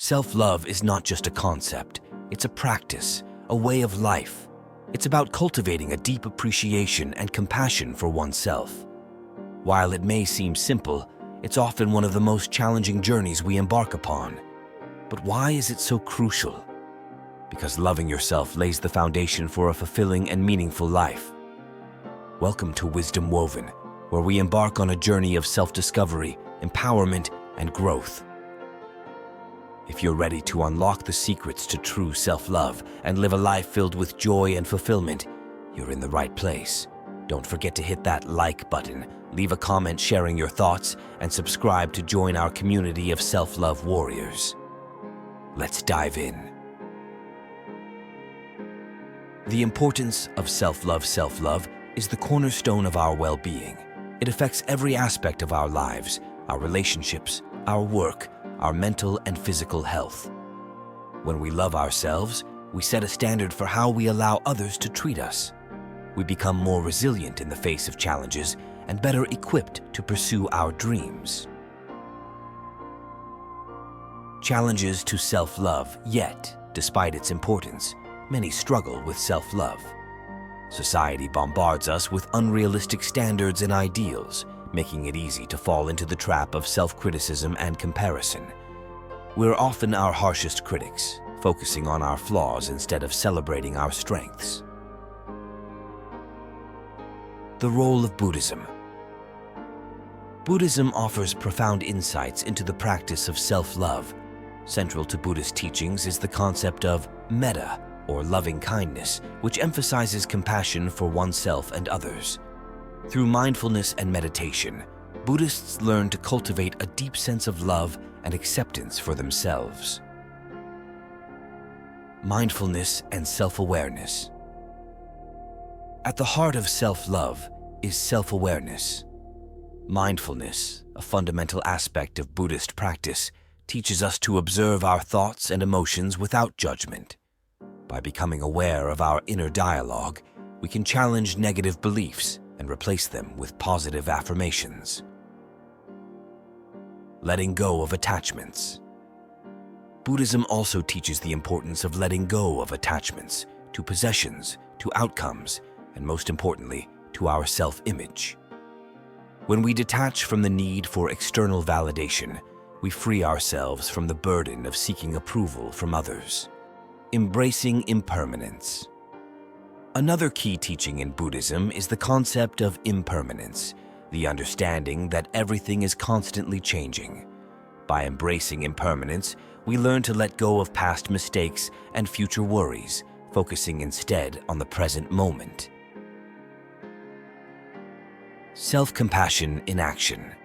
Self-love is not just a concept, it's a practice, a way of life. It's about cultivating a deep appreciation and compassion for oneself. While it may seem simple, it's often one of the most challenging journeys we embark upon. But why is it so crucial? Because loving yourself lays the foundation for a fulfilling and meaningful life. Welcome to Wisdom Woven, where we embark on a journey of self-discovery, empowerment, and growth. If you're ready to unlock the secrets to true self-love and live a life filled with joy and fulfillment, you're in the right place. Don't forget to hit that like button, leave a comment sharing your thoughts, and subscribe to join our community of self-love warriors. Let's dive in. The importance of self-love is the cornerstone of our well-being. It affects every aspect of our lives, our relationships, our work, our mental and physical health. When we love ourselves, we set a standard for how we allow others to treat us. We become more resilient in the face of challenges and better equipped to pursue our dreams. Challenges to self-love, yet, despite its importance, many struggle with self-love. Society bombards us with unrealistic standards and ideals, making it easy to fall into the trap of self-criticism and comparison. We're often our harshest critics, focusing on our flaws instead of celebrating our strengths. The role of Buddhism. Buddhism offers profound insights into the practice of self-love. Central to Buddhist teachings is the concept of metta, or loving kindness, which emphasizes compassion for oneself and others. Through mindfulness and meditation, Buddhists learn to cultivate a deep sense of love and acceptance for themselves. Mindfulness and self-awareness. At the heart of self-love is self-awareness. Mindfulness, a fundamental aspect of Buddhist practice, teaches us to observe our thoughts and emotions without judgment. By becoming aware of our inner dialogue, we can challenge negative beliefs and replace them with positive affirmations. Letting go of attachments. Buddhism also teaches the importance of letting go of attachments to possessions, to outcomes, and most importantly, to our self-image. When we detach from the need for external validation, we free ourselves from the burden of seeking approval from others. Embracing impermanence. Another key teaching in Buddhism is the concept of impermanence, the understanding that everything is constantly changing. By embracing impermanence, we learn to let go of past mistakes and future worries, focusing instead on the present moment. Self-compassion in action.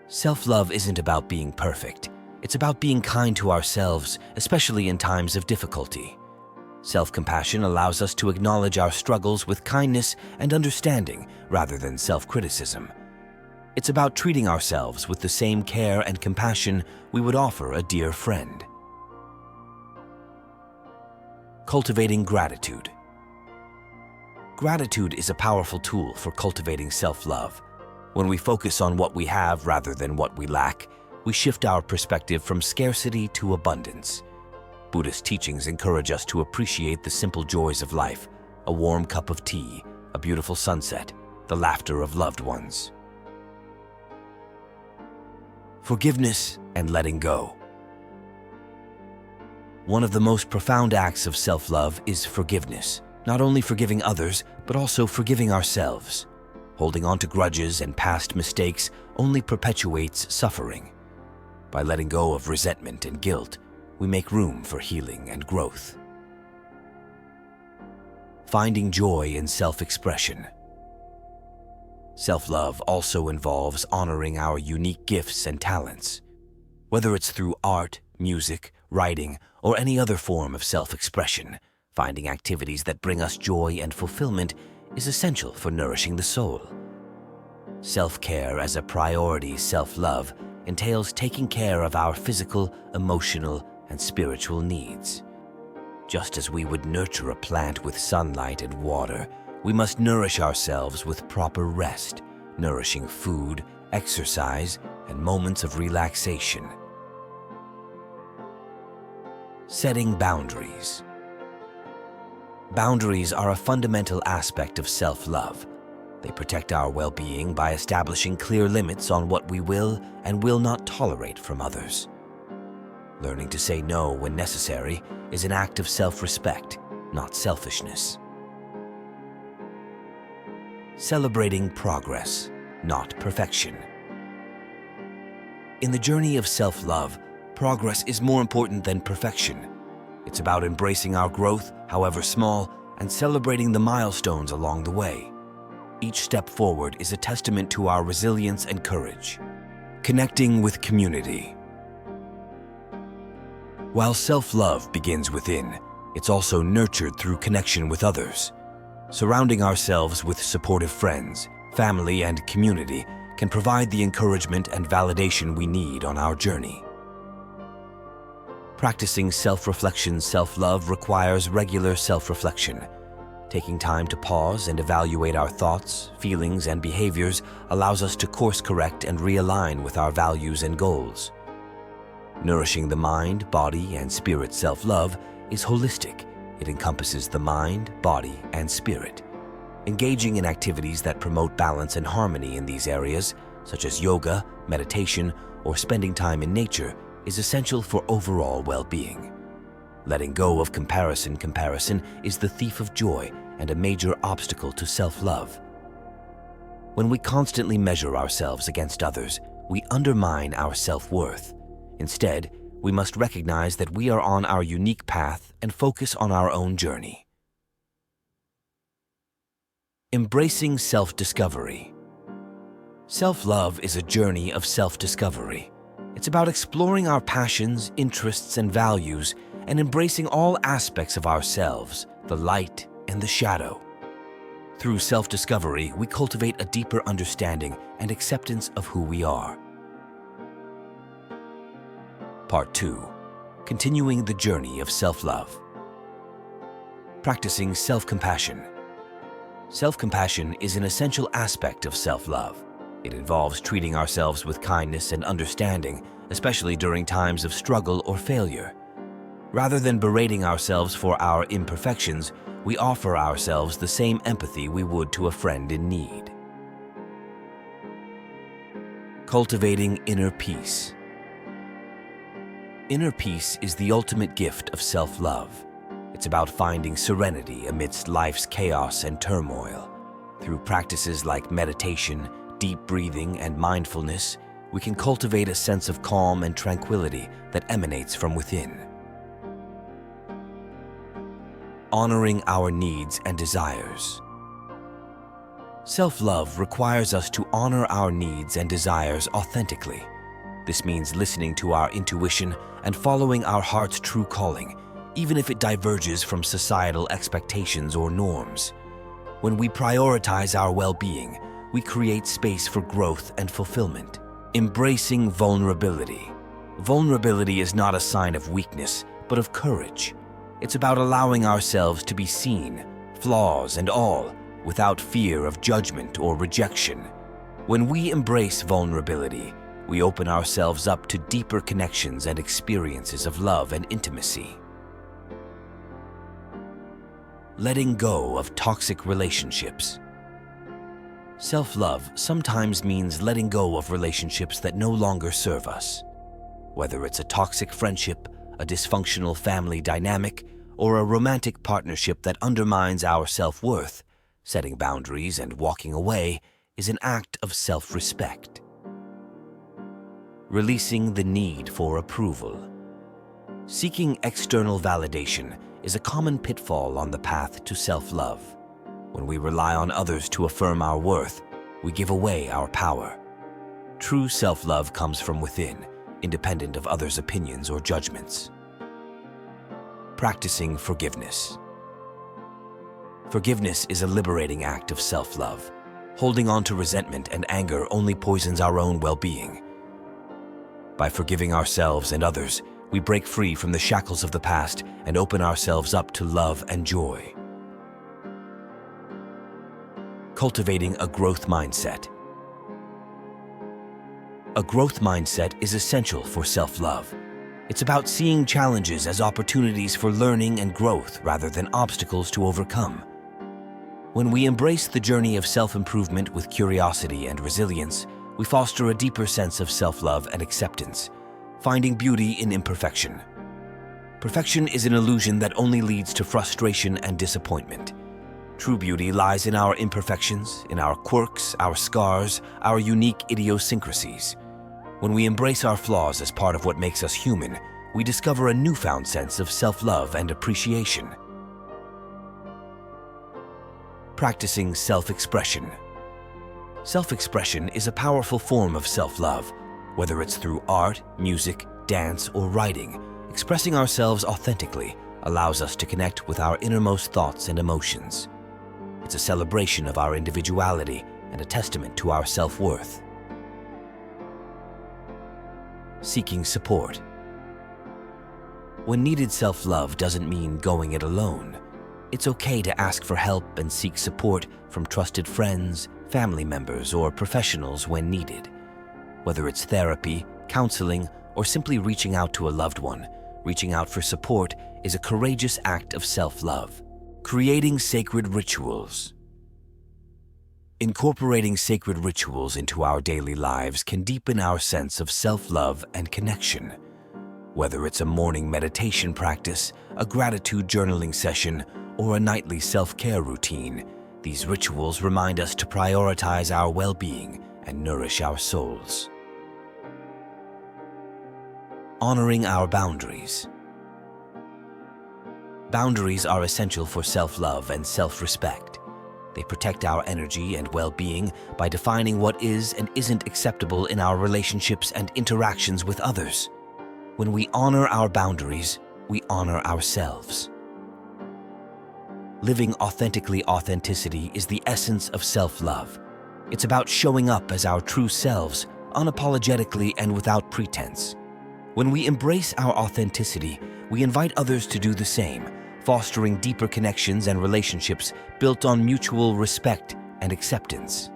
Self-love isn't about being perfect. It's about being kind to ourselves, especially in times of difficulty. Self-compassion allows us to acknowledge our struggles with kindness and understanding rather than self-criticism. It's about treating ourselves with the same care and compassion we would offer a dear friend. Cultivating gratitude. Gratitude is a powerful tool for cultivating self-love. When we focus on what we have rather than what we lack, we shift our perspective from scarcity to abundance. Buddhist teachings encourage us to appreciate the simple joys of life, a warm cup of tea, a beautiful sunset, the laughter of loved ones. Forgiveness and letting go. One of the most profound acts of self-love is forgiveness, not only forgiving others, but also forgiving ourselves. Holding on to grudges and past mistakes only perpetuates suffering. By letting go of resentment and guilt, we make room for healing and growth. Finding joy in self-expression. Self-love also involves honoring our unique gifts and talents. Whether it's through art, music, writing, or any other form of self-expression, finding activities that bring us joy and fulfillment is essential for nourishing the soul. Self-care as a priority self-love entails taking care of our physical, emotional, and spiritual needs. Just as we would nurture a plant with sunlight and water, we must nourish ourselves with proper rest, nourishing food, exercise, and moments of relaxation. Setting boundaries. Boundaries are a fundamental aspect of self-love. They protect our well-being by establishing clear limits on what we will and will not tolerate from others. Learning to say no when necessary is an act of self-respect, not selfishness. Celebrating progress, not perfection. In the journey of self-love, progress is more important than perfection. It's about embracing our growth, however small, and celebrating the milestones along the way. Each step forward is a testament to our resilience and courage. Connecting with community. While self-love begins within, it's also nurtured through connection with others. Surrounding ourselves with supportive friends, family, and community can provide the encouragement and validation we need on our journey. Practicing self-reflection, self-love requires regular self-reflection. Taking time to pause and evaluate our thoughts, feelings, and behaviors allows us to course-correct and realign with our values and goals. Nourishing the mind, body, and spirit self-love is holistic. It encompasses the mind, body, and spirit. Engaging in activities that promote balance and harmony in these areas, such as yoga, meditation, or spending time in nature, is essential for overall well-being. Letting go of comparison is the thief of joy and a major obstacle to self-love. When we constantly measure ourselves against others, we undermine our self-worth. Instead, we must recognize that we are on our unique path and focus on our own journey. Embracing self-discovery. Self-love is a journey of self-discovery. It's about exploring our passions, interests, and values, and embracing all aspects of ourselves, the light and the shadow. Through self-discovery, we cultivate a deeper understanding and acceptance of who we are. Part 2. Continuing the journey of self-love. Practicing self-compassion. Self-compassion is an essential aspect of self-love. It involves treating ourselves with kindness and understanding, especially during times of struggle or failure. Rather than berating ourselves for our imperfections, we offer ourselves the same empathy we would to a friend in need. Cultivating inner peace. Inner peace is the ultimate gift of self-love. It's about finding serenity amidst life's chaos and turmoil. Through practices like meditation, deep breathing, and mindfulness, we can cultivate a sense of calm and tranquility that emanates from within. Honoring our needs and desires. Self-love requires us to honor our needs and desires authentically. This means listening to our intuition and following our heart's true calling, even if it diverges from societal expectations or norms. When we prioritize our well-being, we create space for growth and fulfillment. Embracing vulnerability. Vulnerability is not a sign of weakness, but of courage. It's about allowing ourselves to be seen, flaws and all, without fear of judgment or rejection. When we embrace vulnerability, we open ourselves up to deeper connections and experiences of love and intimacy. Letting go of toxic relationships. Self-love sometimes means letting go of relationships that no longer serve us. Whether it's a toxic friendship, a dysfunctional family dynamic, or a romantic partnership that undermines our self-worth, setting boundaries and walking away is an act of self-respect. Releasing the need for approval. Seeking external validation is a common pitfall on the path to self-love. When we rely on others to affirm our worth, we give away our power. True self-love comes from within, independent of others' opinions or judgments. Practicing forgiveness. Forgiveness is a liberating act of self-love. Holding on to resentment and anger only poisons our own well-being. By forgiving ourselves and others, we break free from the shackles of the past and open ourselves up to love and joy. Cultivating a growth mindset. A growth mindset is essential for self-love. It's about seeing challenges as opportunities for learning and growth rather than obstacles to overcome. When we embrace the journey of self-improvement with curiosity and resilience, we foster a deeper sense of self-love and acceptance, finding beauty in imperfection. Perfection is an illusion that only leads to frustration and disappointment. True beauty lies in our imperfections, in our quirks, our scars, our unique idiosyncrasies. When we embrace our flaws as part of what makes us human, we discover a newfound sense of self-love and appreciation. Practicing self-expression. Self-expression is a powerful form of self-love. Whether it's through art, music, dance, or writing, expressing ourselves authentically allows us to connect with our innermost thoughts and emotions. It's a celebration of our individuality and a testament to our self-worth. Seeking support. When needed self-love doesn't mean going it alone. It's okay to ask for help and seek support from trusted friends, family members, or professionals when needed. Whether it's therapy, counseling, or simply reaching out to a loved one, reaching out for support is a courageous act of self-love. Creating sacred rituals. Incorporating sacred rituals into our daily lives can deepen our sense of self-love and connection. Whether it's a morning meditation practice, a gratitude journaling session, or a nightly self-care routine, these rituals remind us to prioritize our well-being and nourish our souls. Honoring our boundaries. Boundaries are essential for self-love and self-respect. They protect our energy and well-being by defining what is and isn't acceptable in our relationships and interactions with others. When we honor our boundaries, we honor ourselves. Living authentically. Authenticity is the essence of self-love. It's about showing up as our true selves, unapologetically and without pretense. When we embrace our authenticity, we invite others to do the same, fostering deeper connections and relationships built on mutual respect and acceptance.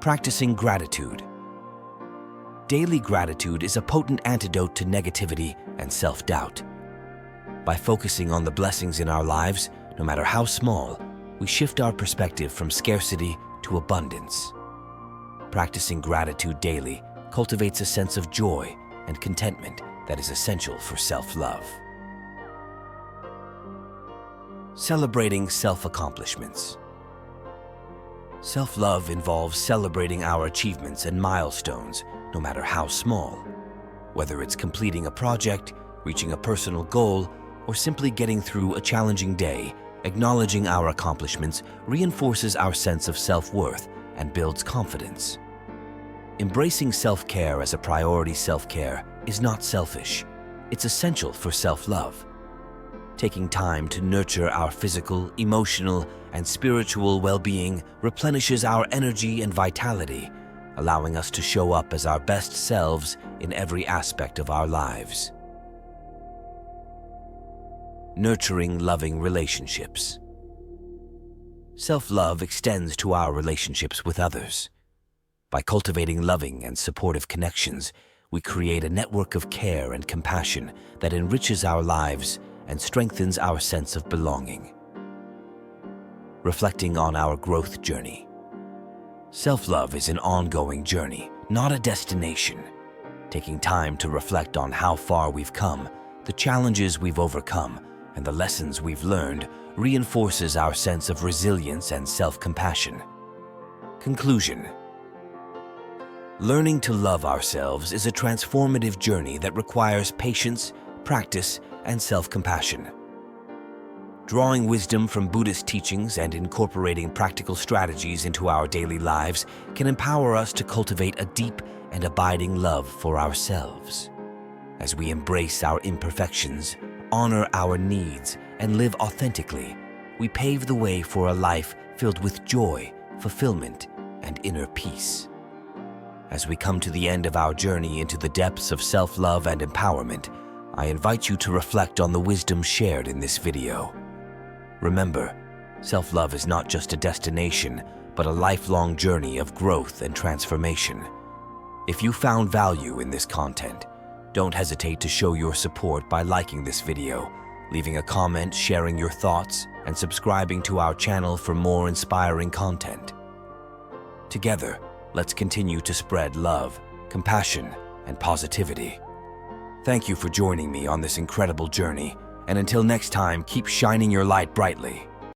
Practicing gratitude. Daily gratitude is a potent antidote to negativity and self-doubt. By focusing on the blessings in our lives, no matter how small, we shift our perspective from scarcity to abundance. Practicing gratitude daily cultivates a sense of joy and contentment that is essential for self-love. Celebrating self-accomplishments. Self-love involves celebrating our achievements and milestones, no matter how small. Whether it's completing a project, reaching a personal goal, or simply getting through a challenging day, acknowledging our accomplishments reinforces our sense of self-worth and builds confidence. Embracing self-care as a priority. Self-care is not selfish. It's essential for self-love. Taking time to nurture our physical, emotional, and spiritual well-being replenishes our energy and vitality, allowing us to show up as our best selves in every aspect of our lives. Nurturing loving relationships. Self-love extends to our relationships with others. By cultivating loving and supportive connections, we create a network of care and compassion that enriches our lives and strengthens our sense of belonging. Reflecting on our growth journey. Self-love is an ongoing journey, not a destination. Taking time to reflect on how far we've come, the challenges we've overcome, and the lessons we've learned reinforces our sense of resilience and self-compassion. Conclusion. Learning to love ourselves is a transformative journey that requires patience, practice, and self-compassion. Drawing wisdom from Buddhist teachings and incorporating practical strategies into our daily lives can empower us to cultivate a deep and abiding love for ourselves. As we embrace our imperfections, honor our needs, and live authentically, we pave the way for a life filled with joy, fulfillment, and inner peace. As we come to the end of our journey into the depths of self-love and empowerment, I invite you to reflect on the wisdom shared in this video. Remember, self-love is not just a destination, but a lifelong journey of growth and transformation. If you found value in this content, don't hesitate to show your support by liking this video, leaving a comment, sharing your thoughts, and subscribing to our channel for more inspiring content. Together, let's continue to spread love, compassion, and positivity. Thank you for joining me on this incredible journey, and until next time, keep shining your light brightly.